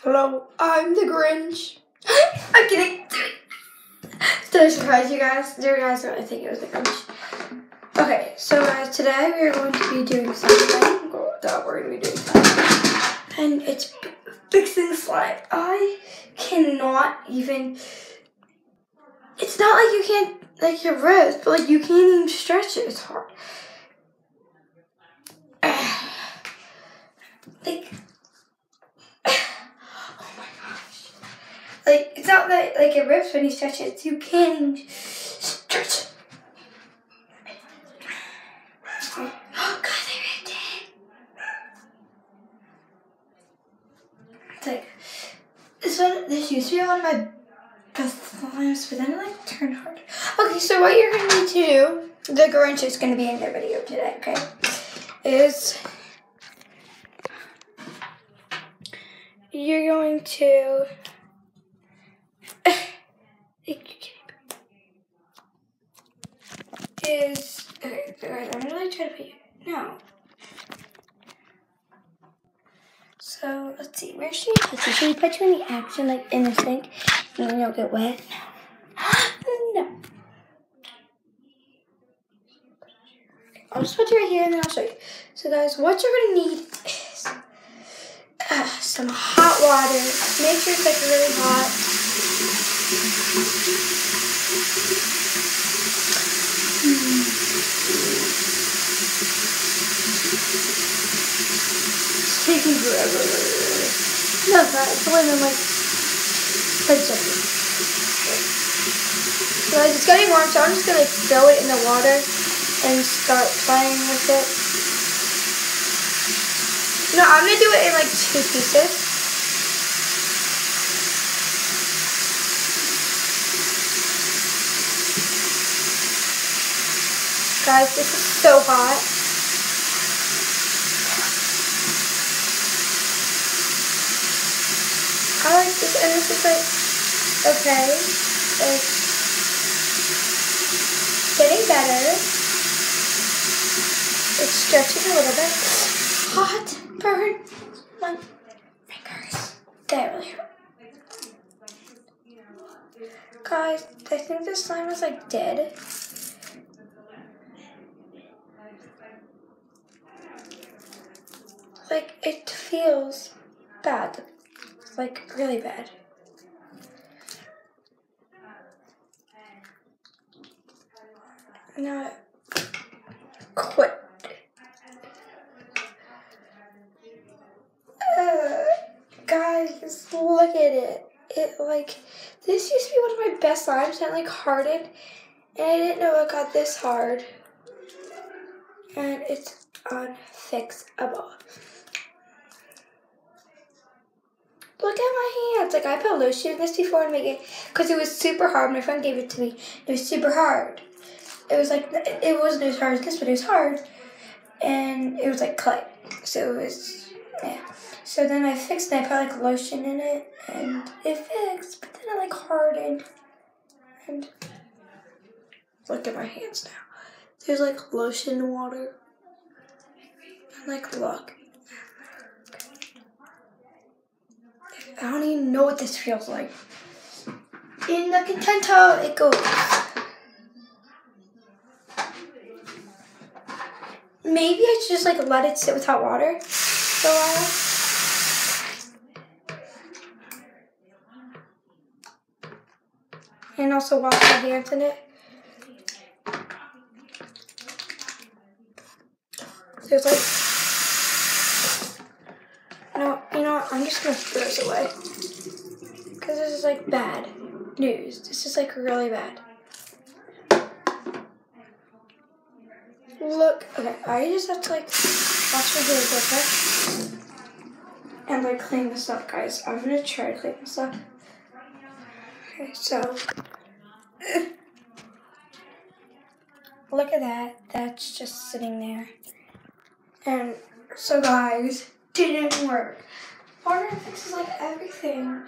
Hello, I'm the Grinch. I'm kidding. Did I surprise you guys? Did you guys really think it was the Grinch? Okay, so guys, today we are going to be doing something. We're going to be doing something. And it's fixing slime. I cannot even. It's not like you can't, like your wrist, but like you can't even stretch it. It's hard. Like. Like, it's not that, like, it rips when you stretch it. You can't stretch it. Oh, God, I ripped it. It's like, this used to be one of my best slimes, but then it, like, turned hard. Okay, so what you're going to need to do, the Grinch is going to be in the video today, okay, is you're going to... Okay, guys, I'm really trying to put you. No. So, let's see. Where should we put you? Should we put you in the action, like in the sink, and then you'll get wet? No. No. I'll just put you right here, and then I'll show you. So, guys, what you're going to need is some hot water. Make sure it's, like, really hot. It's taking forever. No, it's not. It's only been like 10 seconds. So it's getting warm, so I'm just going to throw it in the water and start playing with it. No, I'm going to do it in like 2 pieces. Guys, this is so hot. I like this, and this is like, okay, it's getting better. It's stretching a little bit. Hot, burn my fingers. That really hurt. Guys, I think this slime is like dead. Like, it feels bad. Like, really bad. Now, quit. Guys, look at it. It, like, this used to be one of my best slimes, and it, like, hardened. And I didn't know it got this hard. And it's unfixable. Look at my hands. Like, I put lotion in this before to make it, because it was super hard. My friend gave it to me. It was super hard. It was like, it wasn't as hard as this, but it was hard. And it was like clay. So it was, yeah. So then I fixed it. I put like lotion in it, and it fixed, but then it like hardened. And look at my hands now. There's like lotion in water. And like, look. I don't even know what this feels like. In the contento, it goes. Maybe I should just like let it sit with hot water for a while. And also wash my hands in it. There's like, no, you know what? I'm just gonna throw this away. Because this is like bad news. This is like really bad. Look, okay, I just have to like wash my hands real quick. And like clean this up, guys. I'm gonna try to clean this up. Okay, so. Look at that. That's just sitting there. And so guys, didn't work. Water fixes like everything.